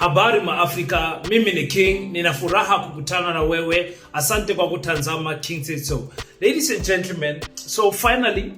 Habari maafrika, mimi ni King, nina furaha kukutana na wewe. Asante kwa kutazama King Said So. Ladies and gentlemen, so finally,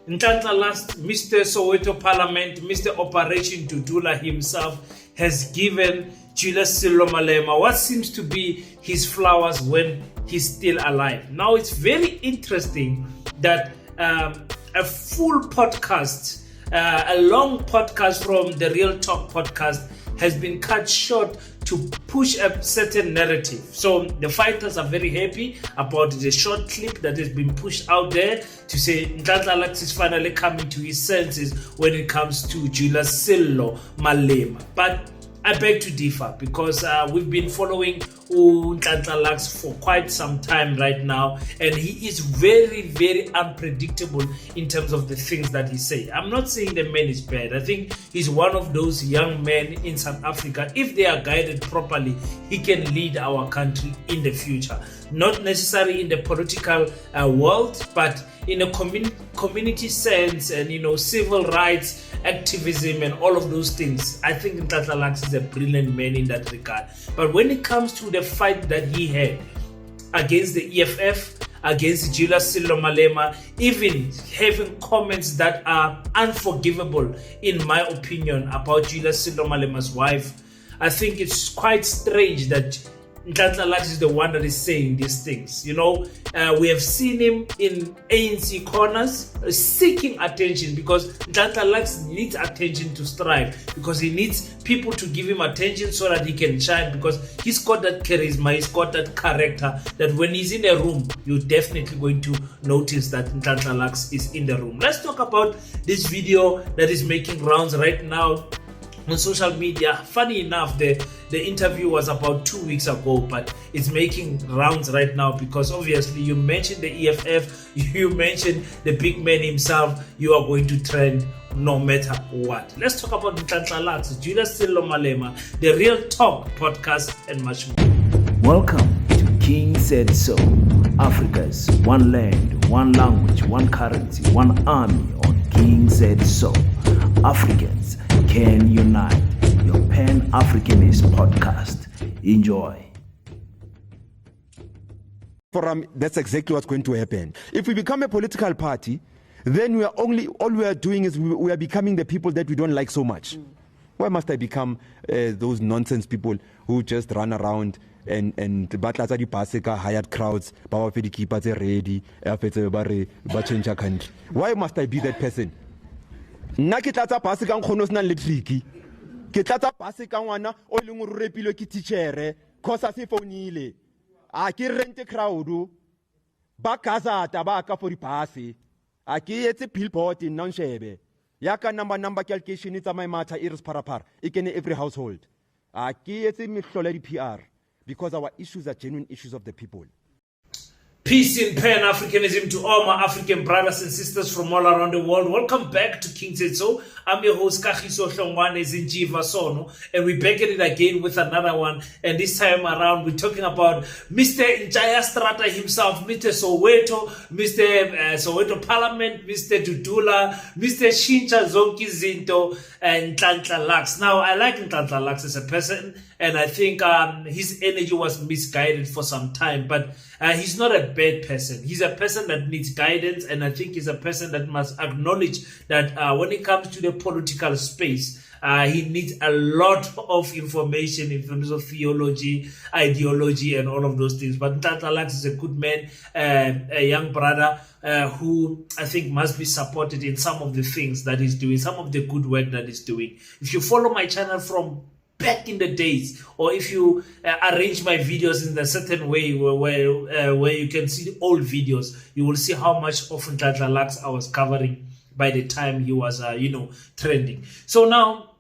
Nhlanhla, Mr. Soweto Parliament, Mr. Operation Dudula himself has given Julius Malema what seems to be his flowers when he's still alive. Now it's very interesting that a full podcast, a long podcast from the Real Talk podcast has been cut short to push a certain narrative. So the fighters are very happy about the short clip that has been pushed out there to say Nhlanhla is finally coming to his senses when it comes to Julius Malema. But I beg to differ because we've been following Nhlanhla for quite some time right now, and he is very, very unpredictable in terms of the things that he says. I'm not saying the man is bad. I think he's one of those young men in South Africa. If they are guided properly, he can lead our country in the future. Not necessarily in the political world, but in a community sense and civil rights activism and all of those things. I think Nhlanhla is a brilliant man in that regard. But when it comes to the fight that he had against the EFF, against Julius Malema, even having comments that are unforgivable in my opinion about Julius Malema's wife, I think it's quite strange that Nhlanhla is the one that is saying these things. We have seen him in ANC corners seeking attention because Nhlanhla needs attention to strive, because he needs people to give him attention so that he can shine, because he's got that charisma, he's got that character that when he's in a room, you're definitely going to notice that Nhlanhla is in the room. Let's talk about this video that is making rounds right now on social media. Funny enough, the interview was about 2 weeks ago, but it's making rounds right now because obviously you mentioned the EFF, you mentioned the big man himself, you are going to trend no matter what. Let's talk about Nhlanhla, Julius Malema, the Real Talk podcast, and much more. Welcome to King Said So, Africa's one land, one language, one currency, one army on King Said So. Africans can unite. Your Pan-Africanist podcast. Enjoy. That's exactly what's going to happen. If we become a political party, then all we are doing is we are becoming the people that we don't like so much. Why must I become those nonsense people who just run around and batla di paseka hired crowds, ba fa di keeper tse ready, ba change our country? Why must I be that person? Nna ke tlatsa pase ka nkgono sena le tricky, ke tlatsa pase ka ngwana o leng o repilwe ke teacher cause a se founile a ke rente crowd ba kazata ba ka for dipase a ke etse billboard in nonshebe ya ka number calculation tsa my matter iris parapara e kene every household a ke etse mehlolo di PR because our issues are genuine issues of the people. Peace in Pan-Africanism to all my African brothers and sisters from all around the world. Welcome back to King Said So. I'm your host, Kagiso Hlongwane Zinjiva Sono, and we're back at it again with another one. And this time around, we're talking about Mr. Njaya Strata himself, Mr. Soweto, Mr. Soweto Parliament, Mr. Dudula, Mr. Shincha Zonki Zinto, and Nhlanhla. Now, I like Nhlanhla as a person, and I think his energy was misguided for some time, but he's not a bad person. He's a person that needs guidance, and I think he's a person that must acknowledge that when it comes to the political space, he needs a lot of information in terms of theology, ideology, and all of those things. But Nhlanhla is a good man, a young brother who I think must be supported in some of the things that he's doing, some of the good work that he's doing. If you follow my channel from back in the days, or if you arrange my videos in a certain way where you can see the old videos, you will see how much of Nhlanhla I was covering by the time he was trending. So now,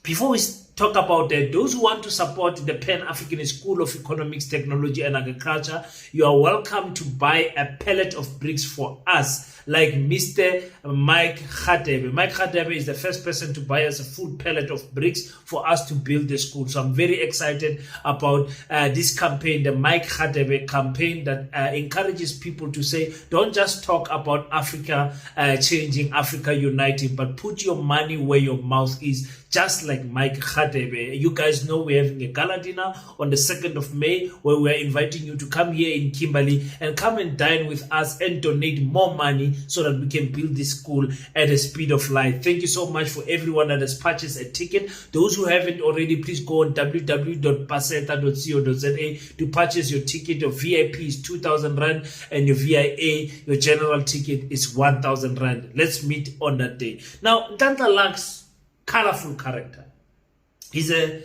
before we talk about that, those who want to support the Pan-Africanist School of Economics, Technology and Agriculture, you are welcome to buy a pallet of bricks for us, like Mr. Mike Khatebe. Mike Khatebe is the first person to buy us a full pallet of bricks for us to build the school. So I'm very excited about this campaign, the Mike Khatebe campaign, that encourages people to say, don't just talk about Africa changing, Africa uniting, but put your money where your mouth is. just like Mike Khadebe. You guys know we're having a gala dinner on the 2nd of May where we're inviting you to come here in Kimberley and come and dine with us and donate more money so that we can build this school at the speed of light. Thank you so much for everyone that has purchased a ticket. Those who haven't already, please go on www.paseta.co.za to purchase your ticket. Your VIP is 2,000 Rand and your VIA, your general ticket, is 1,000 Rand. Let's meet on that day. Now, Nhlanhla lacks colorful character. He's a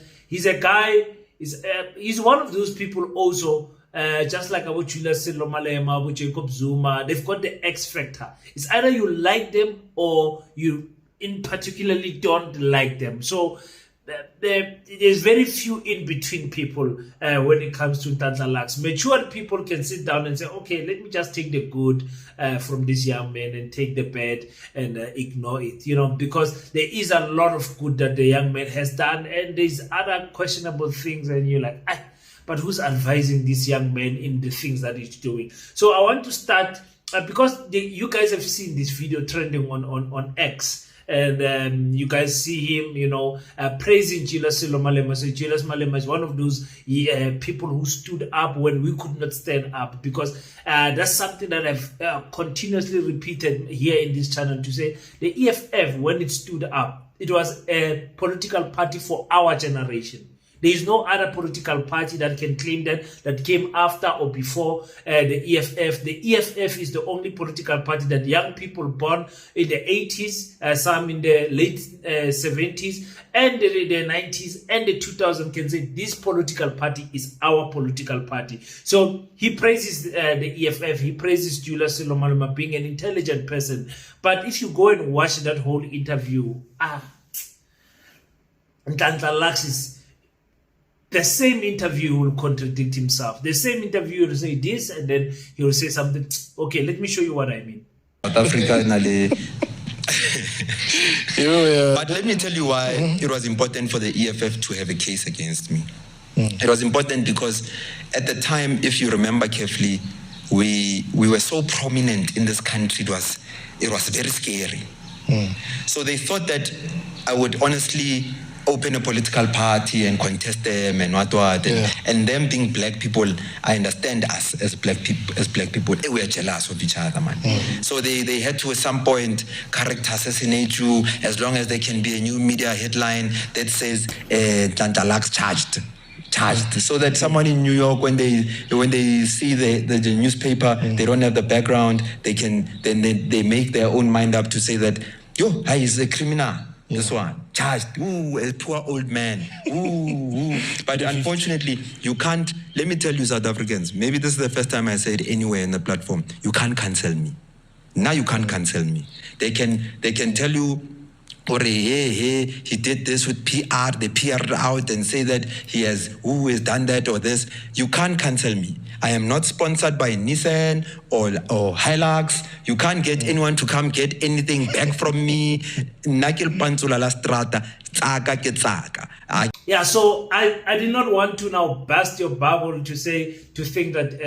guy, he's one of those people also, just like about Julius, Malema, about Jacob Zuma. They've got the X factor. It's either you like them or you in particularly don't like them. So there's very few in between people when it comes to Nhlanhla Lux. Mature people can sit down and say, okay, let me just take the good from this young man and take the bad and ignore it, because there is a lot of good that the young man has done, and there's other questionable things, and you're like, but who's advising this young man in the things that he's doing? So I want to start because you guys have seen this video trending on X. And you guys see him, praising Julius Malema. So Julius Malema is one of those people who stood up when we could not stand up, because that's something that I've continuously repeated here in this channel, to say the EFF, when it stood up, it was a political party for our generation. There is no other political party that can claim that came after or before the EFF. The EFF is the only political party that young people born in the 80s, some in the late 70s, and the 90s, and the 2000s can say this political party is our political party. So he praises the EFF, he praises Julius Malema being an intelligent person. But if you go and watch that whole interview, Nhlanhla Lux is... The same interview will contradict himself. The same interview will say this, and then he will say something. Okay, let me show you what I mean. South Africa, but let me tell you why it was important for the EFF to have a case against me. It was important because at the time, if you remember carefully, we were so prominent in this country. It was very scary. So they thought that I would honestly open a political party and contest them and what. And them being black people, I understand us as black people, we are jealous of each other, man. So they had to at some point character assassinate you, as long as there can be a new media headline that says Nhlanhla Lux charged, so that someone in New York, when they see the newspaper, they don't have the background, they make their own mind up to say that he's a criminal. This one, charged, a poor old man. But unfortunately, you can't, let me tell you South Africans, maybe this is the first time I say it anywhere in the platform, you can't cancel me. Now you can't cancel me. They can tell you, hey, he did this with PR, they PR'd out and say that he has done that or this. You can't cancel me. I am not sponsored by Nissan or Hilux. You can't get anyone to come get anything back from me. Yeah, so I did not want to now burst your bubble to think that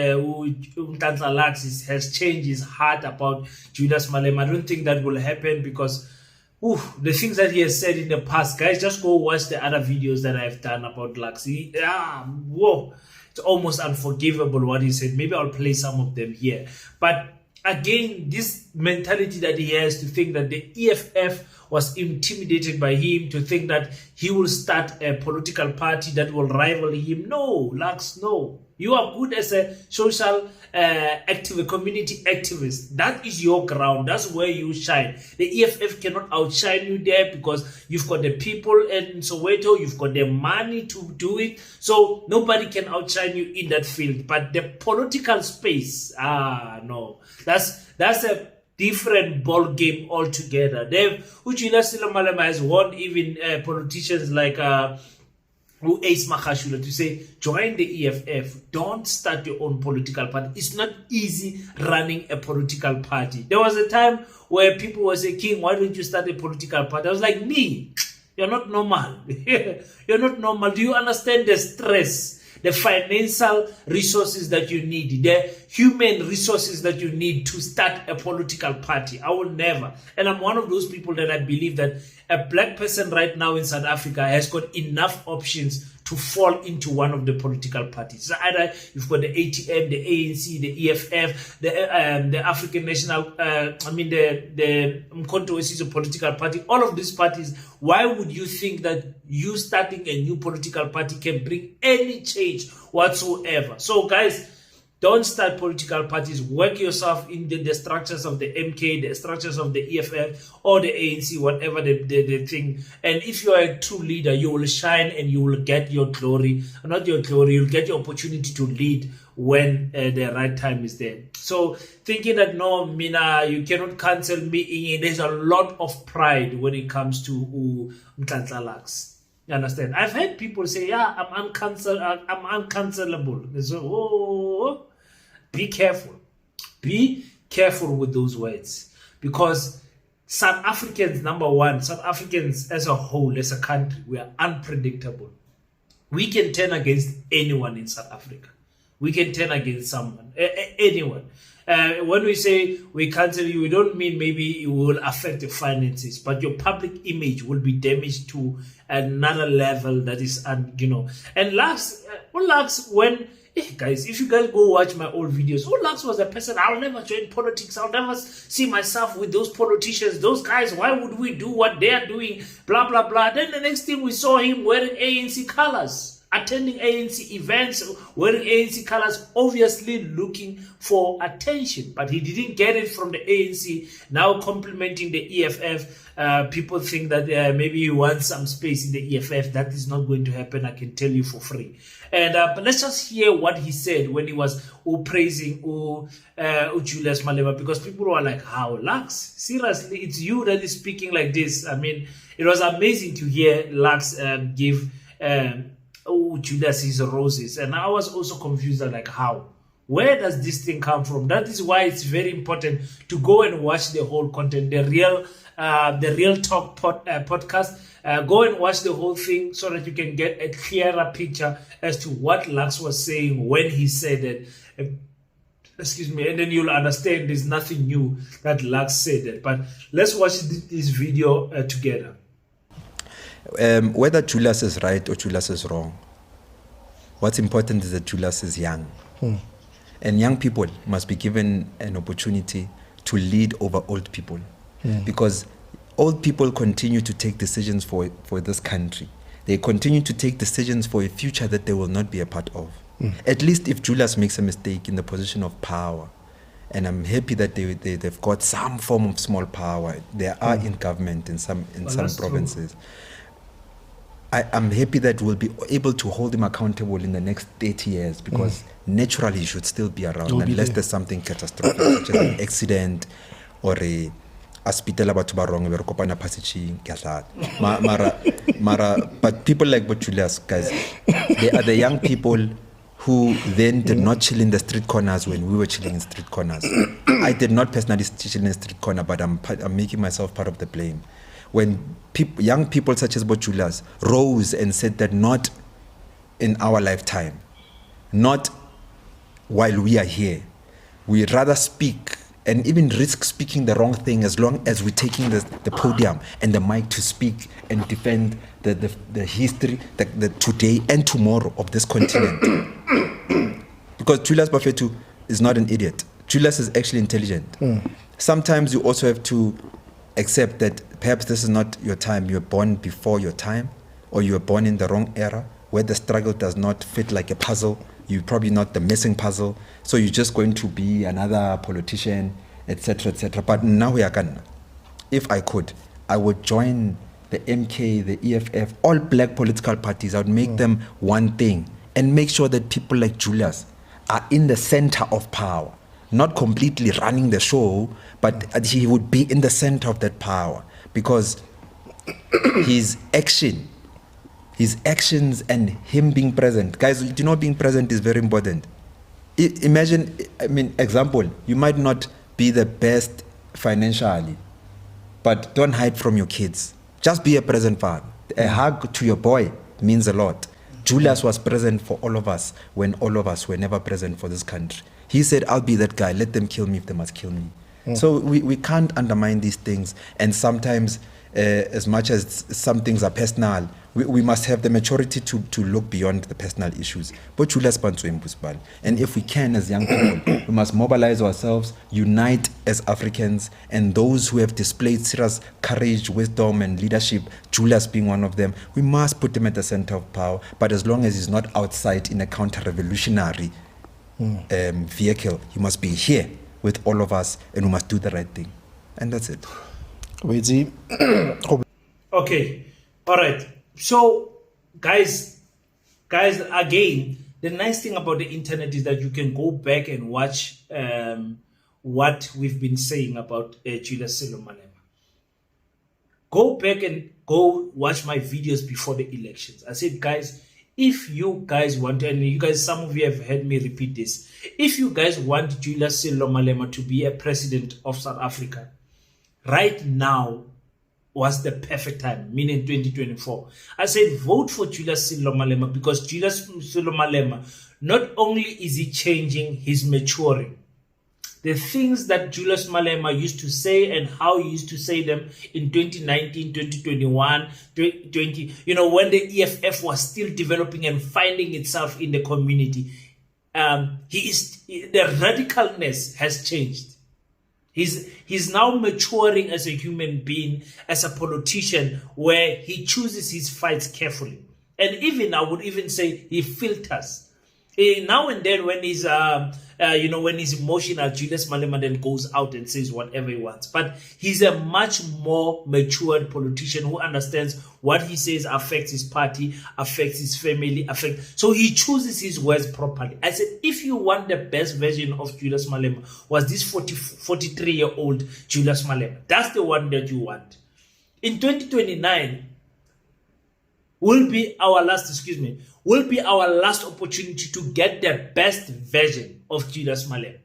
Nhlanhla Lux has changed his heart about Julius Malema. I don't think that will happen, because the things that he has said in the past, guys, just go watch the other videos that I've done about Lux. It's almost unforgivable what he said. Maybe I'll play some of them here. But again, this mentality that he has to think that the EFF was intimidated by him, to think that he will start a political party that will rival him. No, Lux, no. You are good as a social activist, community activist. That is your ground. That's where you shine. The EFF cannot outshine you there, because you've got the people in Soweto, you've got the money to do it. So nobody can outshine you in that field. But the political space, no. That's a different ball game altogether. Julius Malema has won even politicians like Ace Makashula to say, join the EFF, don't start your own political party. It's not easy running a political party. There was a time where people were saying, King, why don't you start a political party? I was like, me, you're not normal. You're not normal. Do you understand the stress, the financial resources that you need, the human resources that you need to start a political party? I will never. And I'm one of those people that I believe that a black person right now in South Africa has got enough options to fall into one of the political parties. So either you've got the ATM, the ANC, the EFF, the African National, the controversies of political party, all of these parties. Why would you think that you starting a new political party can bring any change whatsoever? So guys, don't start political parties. Work yourself in the structures of the MK, the structures of the EFF or the ANC, whatever the thing. And if you are a true leader, you will shine and you will get your glory. Not your glory, you'll get your opportunity to lead when the right time is there. So thinking that, no, Mina, you cannot cancel me. There's a lot of pride when it comes to Nhlanhla. You understand? I've heard people say, yeah, I'm uncancelable. So, oh, be careful. Be careful with those words. Because South Africans, number one, South Africans as a whole, as a country, we are unpredictable. We can turn against anyone in South Africa. We can turn against someone, anyone. When we say we cancel you, we don't mean maybe it will affect your finances, but your public image will be damaged to another level that is, And Lux, when, guys, if you guys go watch my old videos, Lux was a person, I'll never join politics, I'll never see myself with those politicians, those guys, why would we do what they are doing, blah, blah, blah. Then the next thing we saw him wearing ANC colors, attending ANC events, wearing ANC colors, obviously looking for attention. But he didn't get it from the ANC. Now complimenting the EFF. People think that maybe he wants some space in the EFF. That is not going to happen, I can tell you for free. And but let's just hear what he said when he was praising Julius Malema, because people were like, how, Lux? Seriously, it's you that is speaking like this? I mean, it was amazing to hear Lux give Julius his roses. And I was also confused, like, how? Where does this thing come from? That is why it's very important to go and watch the whole content, the Real Talk podcast. Go and watch the whole thing so that you can get a clearer picture as to what Lux was saying when he said it. Excuse me, and then you'll understand there's nothing new that Lux said it. But let's watch this video together. Whether Julius is right or Julius is wrong, what's important is that Julius is young. And young people must be given an opportunity to lead over old people. Because old people continue to take decisions for this country. They continue to take decisions for a future that they will not be a part of. At least if Julius makes a mistake in the position of power, and I'm happy that they've got some form of small power. They are in government in some provinces. I'm happy that we'll be able to hold him accountable in the next 30 years, because naturally he should still be around unless there's something catastrophic, such as an accident or a hospital about to be wrong. But people like Julius, guys, they are the young people who then did not chill in the street corners when we were chilling in street corners. I did not personally chill in the street corner, but I'm making myself part of the blame. When young people such as Julius rose and said that not in our lifetime, not while we are here, we'd rather speak and even risk speaking the wrong thing as long as we're taking the podium and the mic to speak and defend the history, the today and tomorrow of this continent. Because Julius Bafetu is not an idiot. Julius is actually intelligent. Sometimes you also have to accept that perhaps this is not your time. You were born before your time, or you were born in the wrong era where the struggle does not fit like a puzzle. You're probably not the missing puzzle, so you're just going to be another politician, etc., etc. But now we are gonna. If I could, I would join the MK, the EFF, all black political parties. I would make them one thing and make sure that people like Julius are in the center of power, not completely running the show, but he would be in the center of that power, because his actions and him being present. Guys, you know, being present is very important. Imagine, example, you might not be the best financially, but don't hide from your kids. Just be a present father. A hug to your boy means a lot. Julius was present for all of us when all of us were never present for this country. He said, I'll be that guy. Let them kill me if they must kill me. So we can't undermine these things. And sometimes as much as some things are personal, we must have the maturity to look beyond the personal issues. But Julius Pantswembusbal. And if we can, as young people, we must mobilize ourselves, unite as Africans, and those who have displayed serious courage, wisdom, and leadership, Julius being one of them, we must put him at the center of power. But as long as he's not outside in a counter-revolutionary vehicle, he must be here with all of us, and we must do the right thing. And that's it. Okay, all right. So, guys, again, the nice thing about the internet is that you can go back and watch what we've been saying about Julius Malema. Go back and go watch my videos before the elections. I said, guys, if you guys want, and you guys, some of you have heard me repeat this, if you guys want Julius Malema to be a president of South Africa, right now was the perfect time, meaning 2024. I said, vote for Julius Malema because Julius Malema, not only is he changing, he's maturing. The things that Julius Malema used to say and how he used to say them in 2019, 2021, 2020, when the EFF was still developing and finding itself in the community, the radicalness has changed. He's now maturing as a human being, as a politician, where he chooses his fights carefully. And even, I would even say, he filters. Now and then when he's when he's emotional, Julius Malema then goes out and says whatever he wants. But he's a much more matured politician who understands what he says affects his party, affects his family, so he chooses his words properly. I said, if you want the best version of Julius Malema, was this 43-year-old Julius Malema. That's the one that you want. In 2029, will be our last opportunity to get the best version of Julius Malema.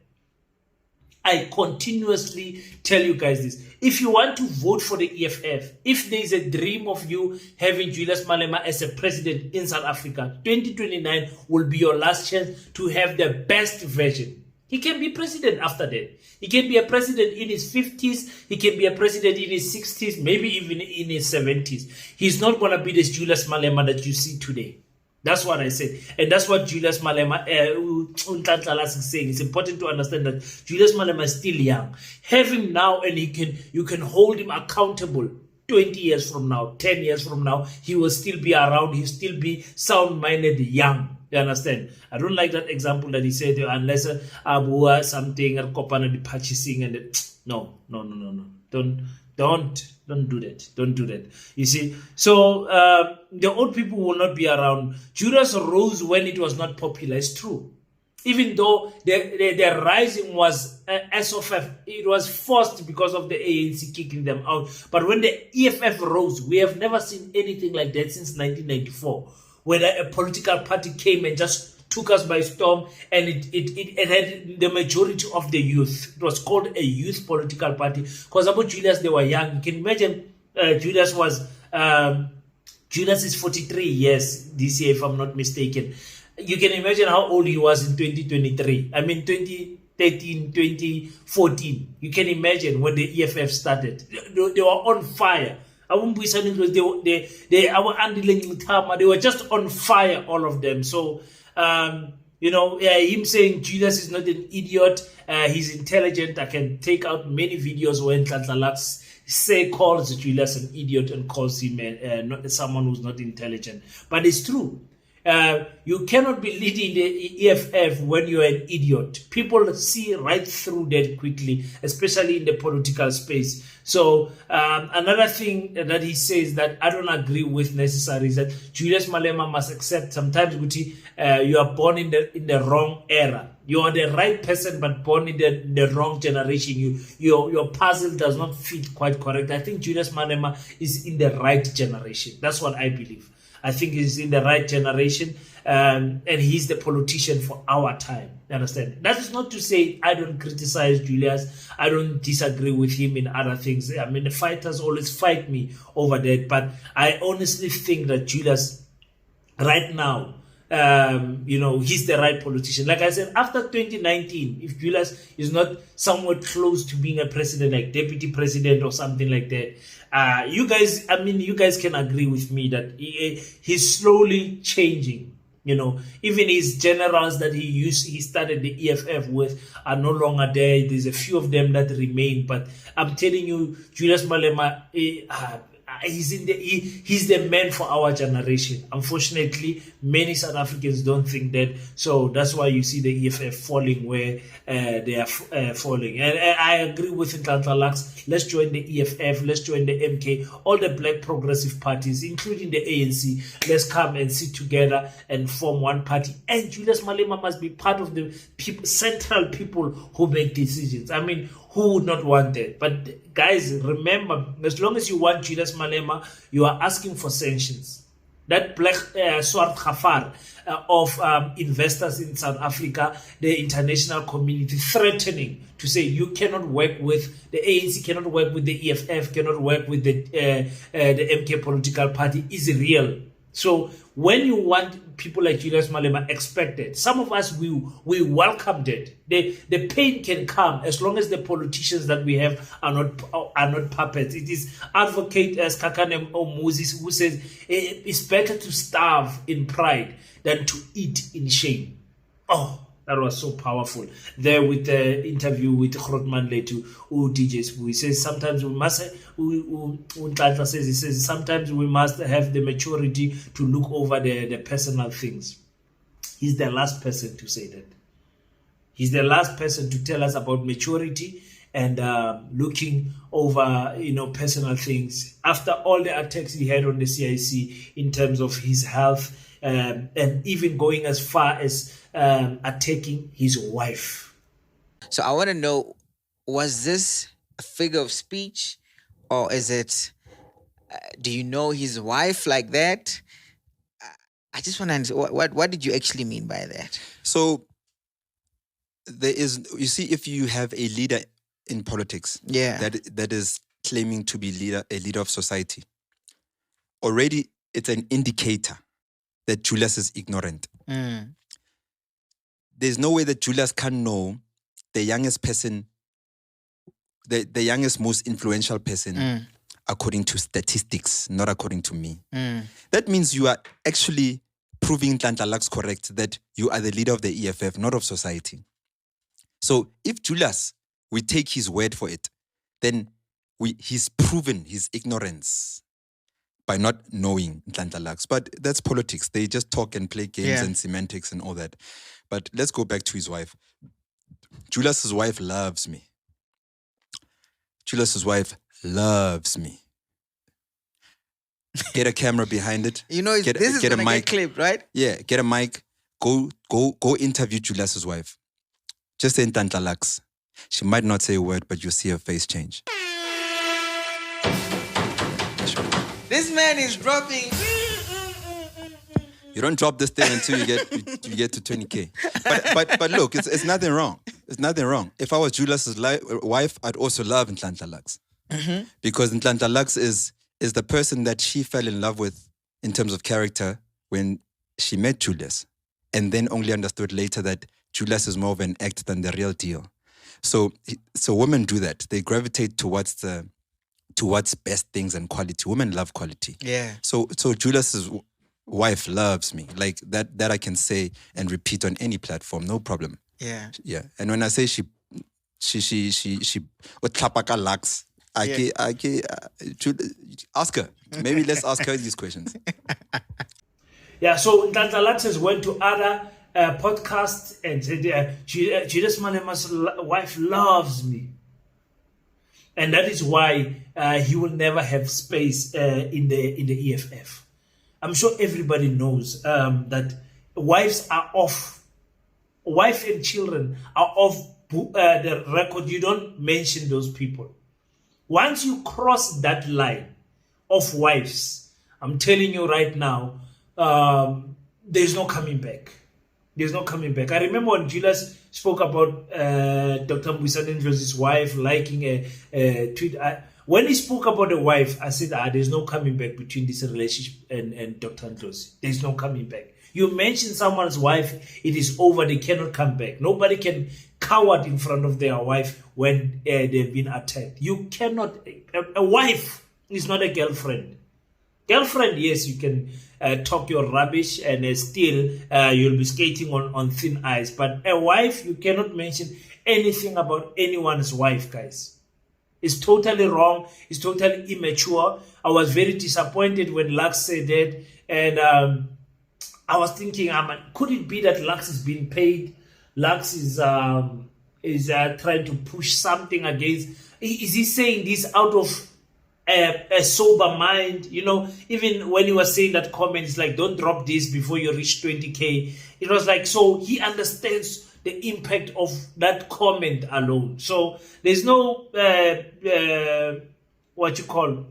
I continuously tell you guys this. If you want to vote for the EFF, if there is a dream of you having Julius Malema as a president in South Africa, 2029 will be your last chance to have the best version. He can be president after that. He can be a president in his 50s. He can be a president in his 60s, maybe even in his 70s. He's not going to be this Julius Malema that you see today. That's what I said. And that's what Julius Malema, Nhlanhla is saying. It's important to understand that Julius Malema is still young. Have him now and you can hold him accountable. 20 years from now, 10 years from now, he will still be around. He'll still be sound-minded, young. You understand? I don't like that example that he said, unless Abu something or Kopana the purchasing and no. Don't do that. Don't do that. You see, so the old people will not be around. Julius rose when it was not popular. It's true. Even though the rising was it was forced because of the ANC kicking them out. But when the EFF rose, we have never seen anything like that since 1994, where a political party came and just took us by storm, and it had the majority of the youth. It was called a youth political party because about Julius, they were young. You can imagine Julius is 43 years this year, if I'm not mistaken. You can imagine how old he was in 2023. I mean, 2013, 2014. You can imagine when the EFF started. They were on fire. They were just on fire, all of them. So, him saying Julius is not an idiot, he's intelligent. I can take out many videos when Nhlanhla calls Julius an idiot and calls him not someone who's not intelligent. But it's true. You cannot be leading the EFF when you're an idiot. People see right through that quickly, especially in the political space. So another thing that he says that I don't agree with necessarily is that Julius Malema must accept sometimes, Guti, you are born in the wrong era. You are the right person, but born in the wrong generation. Your puzzle does not fit quite correct. I think Julius Malema is in the right generation. That's what I believe. I think he's in the right generation, and he's the politician for our time. You understand? That is not to say I don't criticize Julius. I don't disagree with him in other things. I mean, the fighters always fight me over that, but I honestly think that Julius, right now, he's the right politician. Like I said, after 2019, if Julius is not somewhat close to being a president, like deputy president or something like that, you guys can agree with me that he's slowly changing. Even his generals that he started the EFF with are no longer there. There's a few of them that remain, but I'm telling you, Julius Malema, he's the man for our generation. Unfortunately, many South Africans don't think that, so that's why you see the EFF falling where they are falling. And I agree with Nhlanhla. Let's join the EFF, let's join the MK, all the black progressive parties, including the ANC. Let's come and sit together and form one party. And Julius Malema must be part of the central people who make decisions. I mean, who would not want that? But guys, remember, as long as you want Julius Malema, you are asking for sanctions. That black swart khafar of investors in South Africa, the international community threatening to say you cannot work with the ANC, cannot work with the EFF, cannot work with the MK political party is real. So when you want people like Julius Malema expected, some of us we welcomed it. The pain can come as long as the politicians that we have are not puppets. It is advocate as Kakane or Moses who says it's better to starve in pride than to eat in shame. Oh, that was so powerful. There with the interview with Grootman Letu, who DJs, he says sometimes we must. He says sometimes we must have the maturity to look over the personal things. He's the last person to say that. He's the last person to tell us about maturity and looking over, personal things. After all the attacks he had on the CIC in terms of his health, and even going as far as attacking his wife. So I want to know, was this a figure of speech, or is it, do you know his wife like that? I just want to understand, what did you actually mean by that? So there is, you see, if you have a leader in politics, that is claiming to be a leader of society, already it's an indicator that Julius is ignorant. There's no way that Julius can know the youngest person, the youngest, most influential person, according to statistics, not according to me. That means you are actually proving Nhlanhla correct, that you are the leader of the EFF, not of society. So if Julius, we take his word for it, then he's proven his ignorance by not knowing Nhlanhla. But that's politics. They just talk and play games and semantics and all that. But let's go back to his wife. Julius's wife loves me. Julius's wife loves me. Get a camera behind it. This is going to get clipped, right? Yeah, get a mic. Go interview Julius's wife. Just say Nhlanhla. She might not say a word, but you'll see her face change. This man is dropping. You don't drop this thing until you get to 20K. But look, it's nothing wrong. It's nothing wrong. If I was Julius's wife, I'd also love Nhlanhla. Because Nhlanhla is the person that she fell in love with in terms of character when she met Julius, and then only understood later that Julius is more of an act than the real deal. So women do that. They gravitate towards best things and quality. Women love quality. Yeah. So Julius's wife loves me. Like that I can say and repeat on any platform, no problem. Yeah. Yeah. And when I say she lacks, ask her. Maybe let's ask her these questions. Yeah, so Nhlanhla went to other podcasts and said, Julius Malema's wife loves me. And that is why he will never have space in the EFF. I'm sure everybody knows that wives are off. Wife and children are off the record. You don't mention those people. Once you cross that line of wives, I'm telling you right now, there's no coming back. There's no coming back. I remember when Julius spoke about Dr. Mbuyiseni Ndlozi's wife liking a tweet. When he spoke about the wife, I said, there's no coming back between this relationship and Dr. Ndlozi. There's no coming back. You mention someone's wife, it is over, they cannot come back. Nobody can coward in front of their wife when they've been attacked. You cannot, a wife is not a girlfriend. Girlfriend, yes, you can talk your rubbish and still you'll be skating on thin ice. But a wife, you cannot mention anything about anyone's wife, guys. It's totally wrong. It's totally immature. I was very disappointed when Lux said that. And I was thinking, could it be that Lux is being paid? Lux is trying to push something against. Is he saying this out of a sober mind? You know, even when he was saying that comment, it's like, don't drop this before you reach 20K. It was like, so he understands the impact of that comment alone. So there's no what you call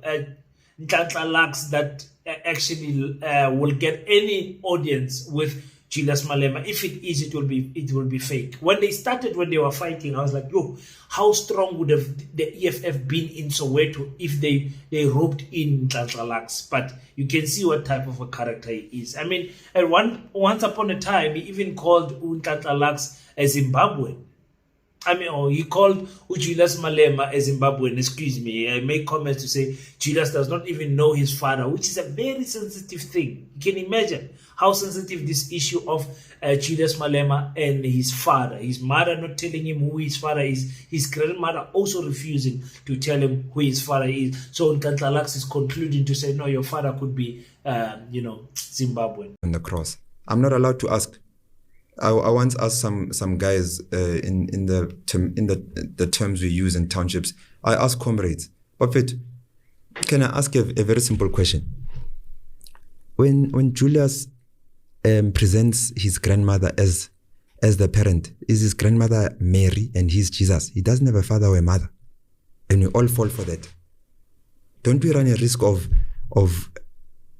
Nhlanhla Lux that actually will get any audience with Julius Malema. If it is, it will be fake. When they were fighting, I was like, yo, how strong would have the EFF been in Soweto if they roped in Nhlanhla Lux? But you can see what type of a character he is. I mean, once upon a time, he even called Nhlanhla Lux a Zimbabwean. I mean, or he called Julius Malema a Zimbabwean. Excuse me. I made comments to say Julius does not even know his father, which is a very sensitive thing. You can imagine how sensitive this issue of Julius Malema and his father. His mother not telling him who his father is. His grandmother also refusing to tell him who his father is. So Nhlanhla Lux is concluding to say, no, your father could be, Zimbabwean. On the cross. I'm not allowed to ask. I once asked some guys in the terms we use in townships. I asked comrades, Buffett, can I ask a very simple question? When Julius presents his grandmother as the parent, is his grandmother Mary and he's Jesus? He doesn't have a father or a mother, and we all fall for that. Don't we run a risk of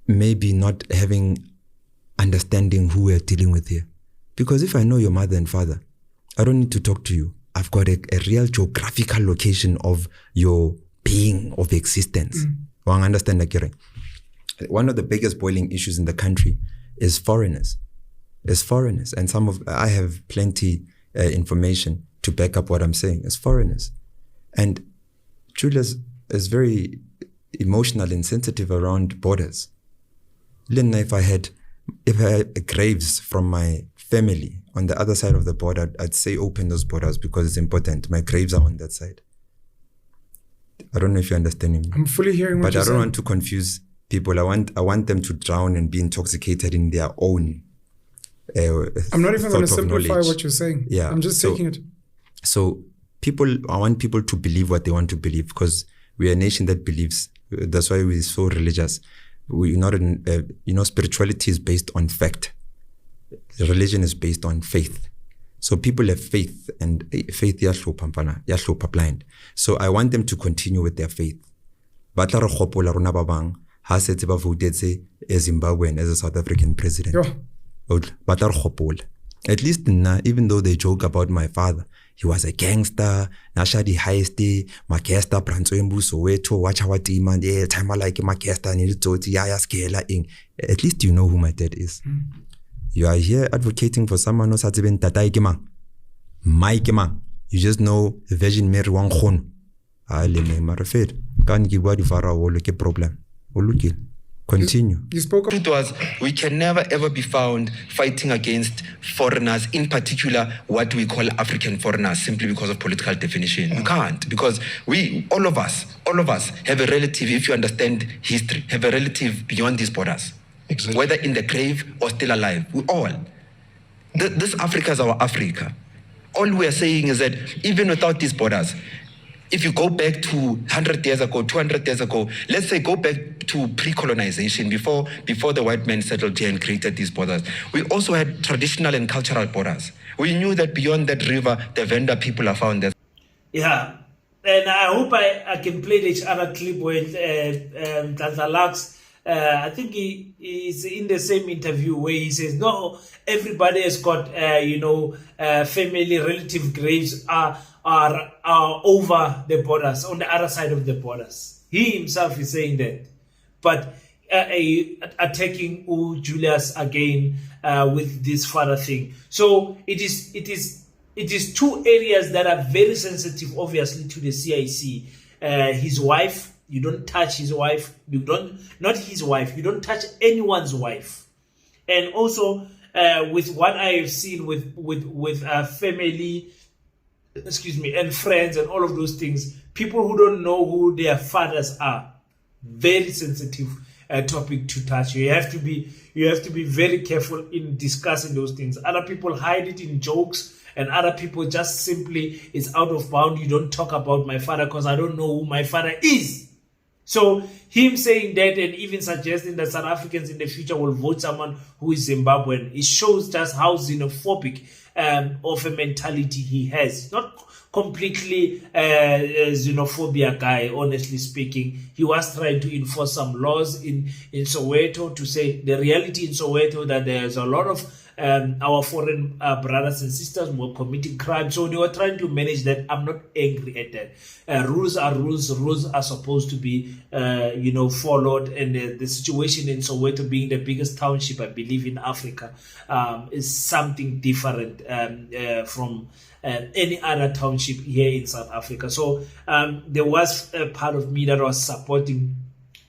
maybe not having understanding who we're dealing with here? Because if I know your mother and father, I don't need to talk to you. I've got a real geographical location of your being, of existence. I understand that. One of the biggest boiling issues in the country is foreigners. And I have plenty information to back up what I'm saying. It's foreigners. And Julius is very emotional and sensitive around borders. If I had graves from my family on the other side of the border, I'd say open those borders because it's important. My graves are on that side. I don't know if you're understanding me. I'm fully hearing what you're saying. But I don't want to confuse people. I want them to drown and be intoxicated in their own I'm not even going to simplify what you're saying. Yeah. I'm just taking it. So I want people to believe what they want to believe because we're a nation that believes. That's why we're so religious. We're not spirituality is based on fact. Religion is based on faith. So people have faith, and faith yahlupa blind. So I want them to continue with their faith. But la re gopola rona ba bang ha setse ba votetse a Zimbabwean as a South African president. But la re gopola. At least even though they joke about my father, he was a gangster, Nashadi Heisty, Makesta, Pranzoembu, Soweto, Wachawatima, time like Makesta, Nilitoti, Yaya Skela ing. At least you know who my dad is. You are here advocating for someone who's been Tatai Kimang. My Kimang. You just know the Virgin Mary Wang Khon. Ale me marafed. Can't give what if I will a problem. Continue. You spoke of it was we can never ever be found fighting against foreigners, in particular what we call African foreigners, simply because of political definition. We can't, because all of us have a relative, if you understand history, have a relative beyond these borders. Exactly. Whether in the grave or still alive. We all. This Africa is our Africa. All we are saying is that even without these borders, if you go back to 100 years ago, 200 years ago, let's say go back to pre-colonization, before the white man settled here and created these borders, we also had traditional and cultural borders. We knew that beyond that river, the Venda people are found there. Yeah, and I hope I can play this other clip with Nhlanhla Lux. I think he is in the same interview where he says, no, everybody has got, family, relative graves are over the borders, on the other side of the borders. He himself is saying that. But attacking Julius again with this father thing. So it is two areas that are very sensitive, obviously, to the CIC. His wife, you don't touch his wife. Not his wife. You don't touch anyone's wife. And also with what I have seen with family, and friends and all of those things, people who don't know who their fathers are, very sensitive topic to touch. You have to be very careful in discussing those things. Other people hide it in jokes, and other people just simply, it's out of bound. You don't talk about my father because I don't know who my father is. So him saying that and even suggesting that South Africans in the future will vote someone who is Zimbabwean, it shows just how xenophobic of a mentality he has. Not completely a xenophobia guy, honestly speaking. He was trying to enforce some laws in Soweto to say the reality in Soweto that there's a lot of our foreign brothers and sisters were committing crimes. So they were trying to manage that. I'm not angry at that. Rules are rules. Rules are supposed to be, followed. And the situation in Soweto being the biggest township, I believe, in Africa, is something different from any other township here in South Africa. So there was a part of me that was supporting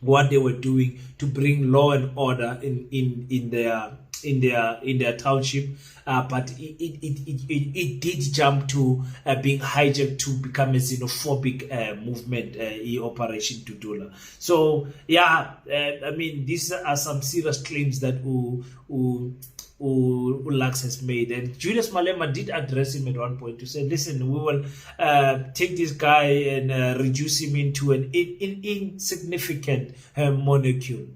what they were doing to bring law and order in their township, but it did jump to being hijacked to become a xenophobic movement, Operation Tudula. So yeah, these are some serious claims that Lux has made, and Julius Malema did address him at one point to say, listen, we will take this guy and reduce him into an insignificant molecule.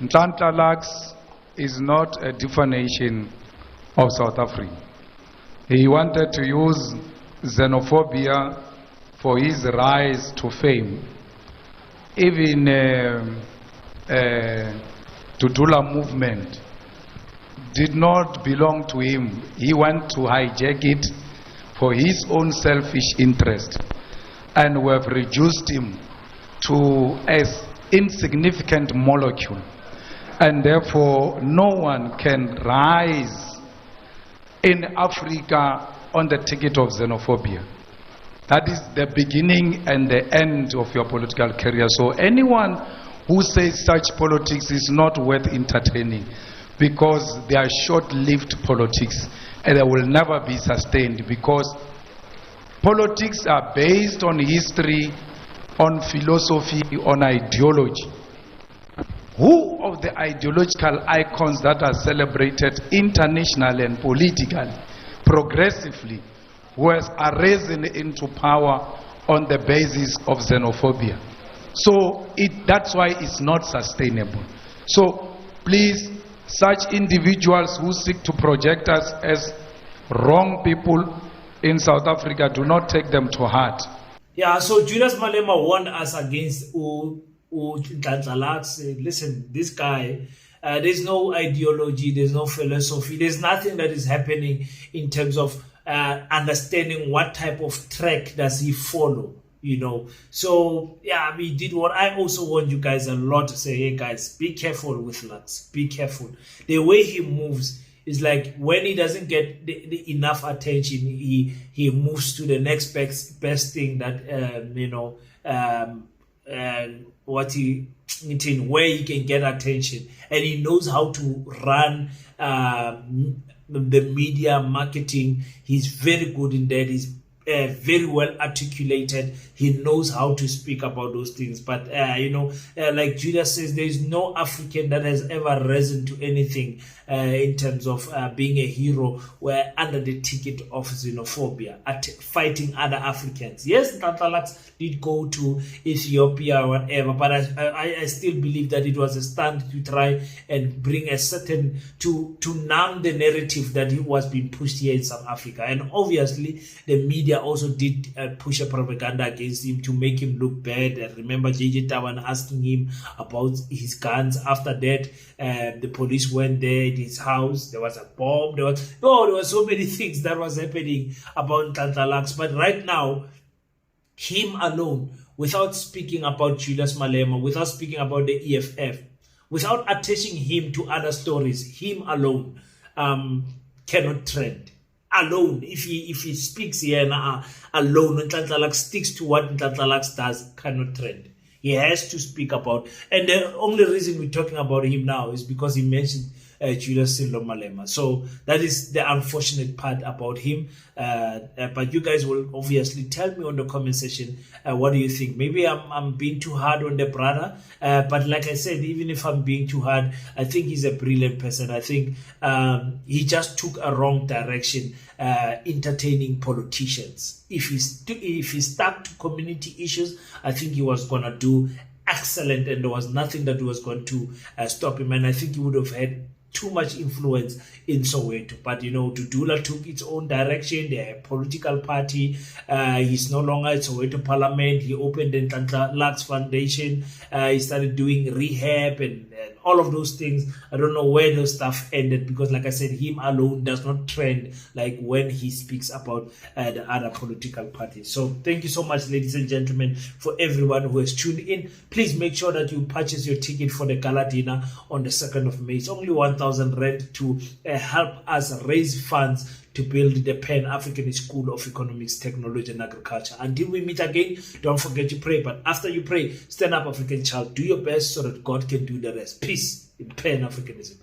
Nhlanhla is not a definition of South Africa. He wanted to use xenophobia for his rise to fame. Even Tudula movement did not belong to him. He went to hijack it for his own selfish interest, and we have reduced him to an insignificant molecule. And therefore, no one can rise in Africa on the ticket of xenophobia. That is the beginning and the end of your political career. So anyone who says such politics is not worth entertaining, because they are short-lived politics and they will never be sustained, because politics are based on history, on philosophy, on ideology. Who of the ideological icons that are celebrated internationally and politically, progressively, was arisen into power on the basis of xenophobia? So that's why it's not sustainable. So please, such individuals who seek to project us as wrong people in South Africa, do not take them to heart. Yeah, so Julius Malema warned us against Nhlanhla. Said, listen, this guy, there's no ideology, there's no philosophy, there's nothing that is happening in terms of understanding what type of track does he follow, So yeah, we did what I also want you guys a lot to say, hey guys, be careful with Lux, be careful. The way he moves is like when he doesn't get enough attention, he moves to the next best thing that where he can get attention, and he knows how to run the media marketing. He's very good in that. He's very well articulated. He knows how to speak about those things. But like Julius says, there is no African that has ever risen to anything in terms of being a hero where under the ticket of xenophobia, fighting other Africans. Yes, Nhlanhla did go to Ethiopia or whatever, but I still believe that it was a stunt to try and bring a certain to numb the narrative that was being pushed here in South Africa. And obviously the media also did push a propaganda against him to make him look bad. I remember JJ Tawan asking him about his guns. After that, the police went there at his house. There was a bomb. There were so many things that was happening about Nhlanhla. But right now, him alone without speaking about Julius Malema, without speaking about the EFF, without attaching him to other stories, him alone cannot trend. Alone, if he speaks here alone, Nhlanhla sticks to what Nhlanhla does, cannot trend. He has to speak about, and the only reason we're talking about him now is because he mentioned Julius Malema. So that is the unfortunate part about him. But you guys will obviously tell me on the comment section, what do you think? Maybe I'm being too hard on the brother, but like I said, even if I'm being too hard, I think he's a brilliant person. I think he just took a wrong direction, entertaining politicians. If he stuck to community issues, I think he was gonna do excellent, and there was nothing that was going to stop him. And I think he would have had too much influence in Soweto. But Dudula took its own direction. They're a political party. He's no longer at Soweto Parliament. He opened the Nhlanhla Foundation. He started doing rehab and all of those things. I don't know where those stuff ended, because like I said, him alone does not trend like when he speaks about the other political parties. So thank you so much, ladies and gentlemen, for everyone who has tuned in. Please make sure that you purchase your ticket for the gala dinner on the 2nd of May. It's only 1,000 rand to help us raise funds to build the Pan-Africanist School of Economics, Technology and Agriculture. Until we meet again, don't forget to pray. But after you pray, stand up, African child. Do your best so that God can do the rest. Peace in Pan-Africanism.